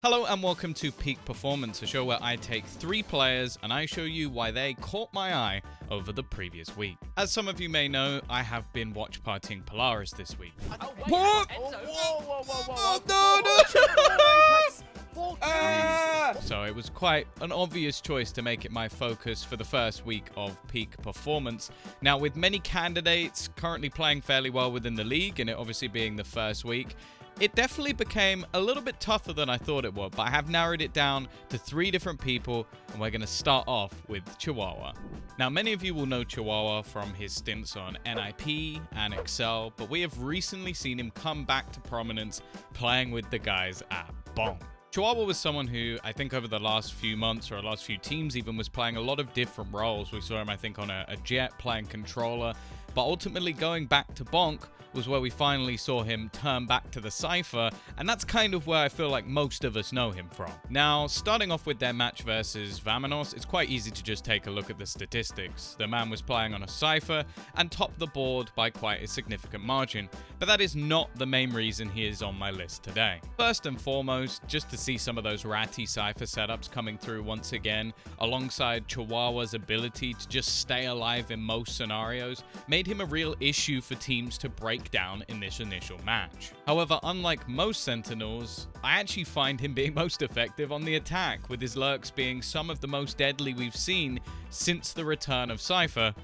Hello and welcome to Peak Performance, a show where I take 3 players and I show you why they caught my eye over the previous week. As some of you may know, I have been watch partying Polaris this week. What? So it was quite an obvious choice to make it my focus for the first week of Peak Performance. Now, with many candidates currently playing fairly well within the league, and it obviously being the first week, it definitely became a little bit tougher than I thought it would, but I have narrowed it down to 3 different people, and we're going to start off with Chihuahua. Now, many of you will know Chihuahua from his stints on NIP and Excel, but we have recently seen him come back to prominence playing with the guys at Bonk. Chihuahua was someone who, I think over the last few months or last few teams even, was playing a lot of different roles. We saw him, I think, on a jet, playing controller, but ultimately going back to Bonk was where we finally saw him turn back to the Cypher, and that's kind of where I feel like most of us know him from. Now, starting off with their match versus Vamanos, it's quite easy to just take a look at the statistics. The man was playing on a Cypher and topped the board by quite a significant margin, but that is not the main reason he is on my list today. First and foremost, just to see some of those ratty Cypher setups coming through once again, alongside Chihuahua's ability to just stay alive in most scenarios, made him a real issue for teams to break down in this initial match. However, unlike most Sentinels, I actually find him being most effective on the attack, with his lurks being some of the most deadly we've seen since the return of Cypher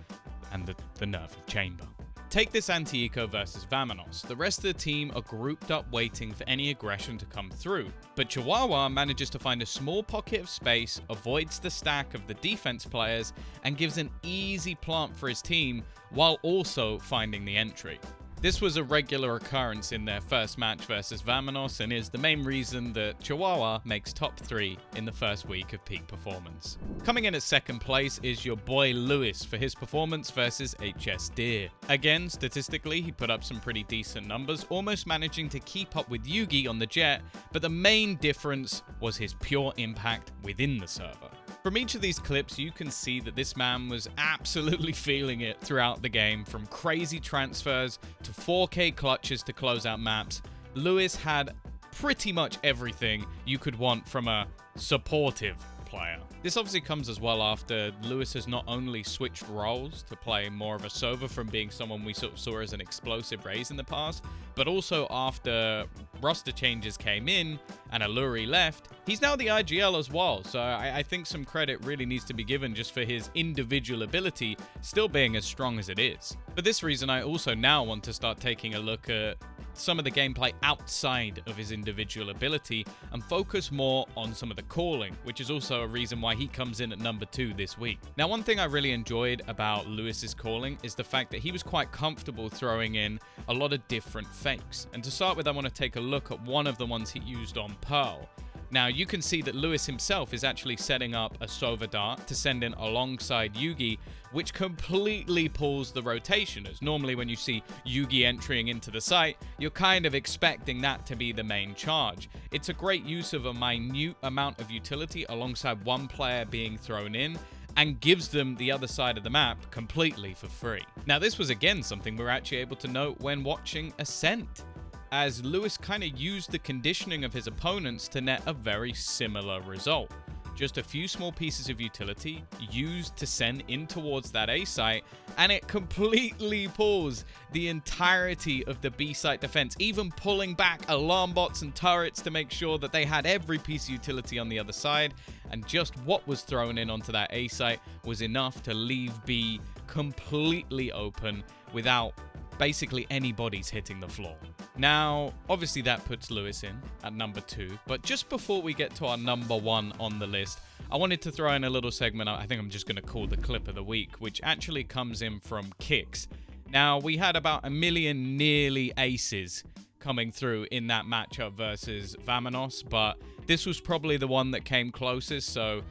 and the nerf of Chamber. Take this anti-eco versus Vamanos. The rest of the team are grouped up waiting for any aggression to come through, but Chihuahua manages to find a small pocket of space, avoids the stack of the defense players, and gives an easy plant for his team while also finding the entry. This was a regular occurrence in their first match versus Vamanos and is the main reason that Chihuahua makes top 3 in the first week of Peak Performance. Coming in at second place is your boy Lewis for his performance versus HS Deer. Again, statistically, he put up some pretty decent numbers, almost managing to keep up with Yugi on the jet, but the main difference was his pure impact within the server. From each of these clips, you can see that this man was absolutely feeling it throughout the game, from crazy transfers to 4K clutches to close out maps. Lewis had pretty much everything you could want from a supportive player. This obviously comes as well after Lewis has not only switched roles to play more of a Sova from being someone we sort of saw as an explosive Raze in the past, but also after roster changes came in and Alluri left, he's now the IGL as well, so I think some credit really needs to be given just for his individual ability still being as strong as it is. For this reason, I also now want to start taking a look at some of the gameplay outside of his individual ability and focus more on some of the calling, which is also a reason why he comes in at number 2 this week. Now, one thing I really enjoyed about Lewis's calling is the fact that he was quite comfortable throwing in a lot of different fakes. And to start with, I want to take a look at one of the ones he used on Pearl. Now, you can see that Lewis himself is actually setting up a Sova Dart to send in alongside Yugi, which completely pulls the rotation, as normally when you see Yugi entering into the site, you're kind of expecting that to be the main charge. It's a great use of a minute amount of utility alongside one player being thrown in, and gives them the other side of the map completely for free. Now, this was again something we were actually able to note when watching Ascent, as Lewis kind of used the conditioning of his opponents to net a very similar result. Just a few small pieces of utility used to send in towards that A site, and it completely pulls the entirety of the B site defense, even pulling back alarm bots and turrets to make sure that they had every piece of utility on the other side, and just what was thrown in onto that A site was enough to leave B completely open without basically anybody's hitting the floor. Now, obviously that puts Lewis in at number 2, but just before we get to our number 1 on the list, I wanted to throw in a little segment I think I'm just going to call the clip of the week, which actually comes in from Kicks. Now, we had about 1 million nearly aces coming through in that matchup versus Vamanos, but this was probably the one that came closest, so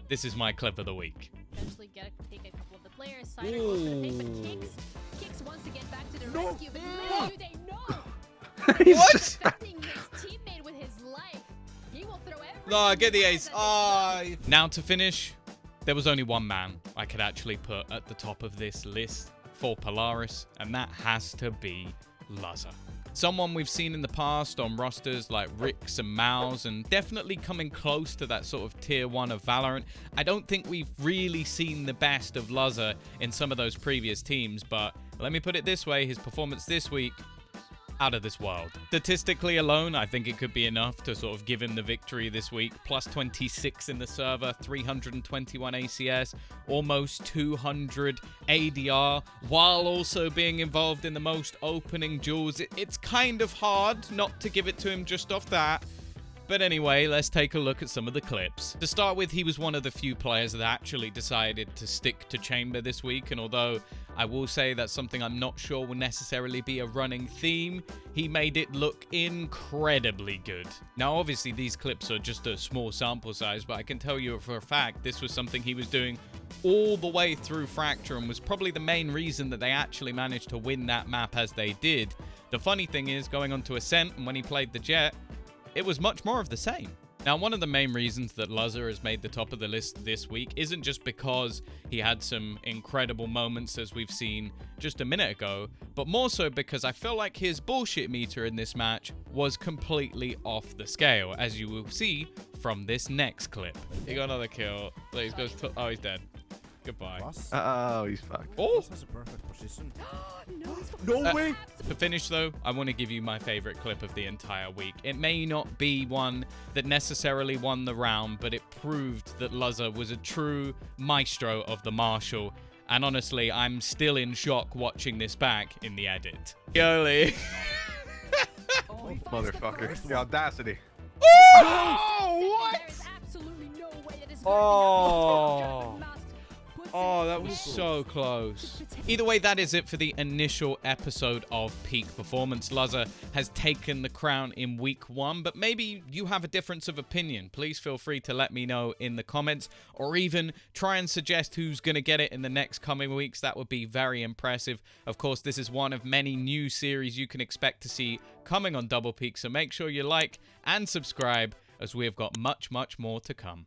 this is my clip of the week. Eventually take a couple of the players, Cider goes for the pick, but Kicks wants to get back to the rescue, but little do they know! What? Defending his teammate with his life. He will throw everything. No, get the ace. Now to finish, there was only one man I could actually put at the top of this list for Polaris, and that has to be Lazar. Someone we've seen in the past on rosters like Ricks and Maus, and definitely coming close to that sort of tier 1 of Valorant. I don't think we've really seen the best of Luzzer in some of those previous teams, but let me put it this way, his performance this week, out of this world. Statistically alone, I think it could be enough to sort of give him the victory this week. Plus 26 in the server, 321 ACS, almost 200 ADR, while also being involved in the most opening duels. It's kind of hard not to give it to him just off that. But anyway, let's take a look at some of the clips. To start with, he was one of the few players that actually decided to stick to Chamber this week, and although I will say that's something I'm not sure will necessarily be a running theme, he made it look incredibly good. Now, obviously, these clips are just a small sample size, but I can tell you for a fact this was something he was doing all the way through Fracture and was probably the main reason that they actually managed to win that map as they did. The funny thing is, going on to Ascent, and when he played the Jet, it was much more of the same. Now, one of the main reasons that Luzzer has made the top of the list this week isn't just because he had some incredible moments as we've seen just a minute ago, but more so because I feel like his bullshit meter in this match was completely off the scale, as you will see from this next clip. He got another kill. He's dead. Goodbye. Oh, he's fucked. Oh! Has a perfect position. No way! To finish though, I want to give you my favorite clip of the entire week. It may not be one that necessarily won the round, but it proved that Luzzer was a true maestro of the Marshall. And honestly, I'm still in shock watching this back in the edit. Yoli. Motherfucker. The audacity. Oh, what? There's absolutely no way that is going to Oh, that was so close. Either way, that is it for the initial episode of Peak Performance. Luzzer has taken the crown in week 1, but maybe you have a difference of opinion. Please feel free to let me know in the comments, or even try and suggest who's going to get it in the next coming weeks. That would be very impressive. Of course, this is one of many new series you can expect to see coming on Double Peak, so make sure you like and subscribe, as we have got much, much more to come.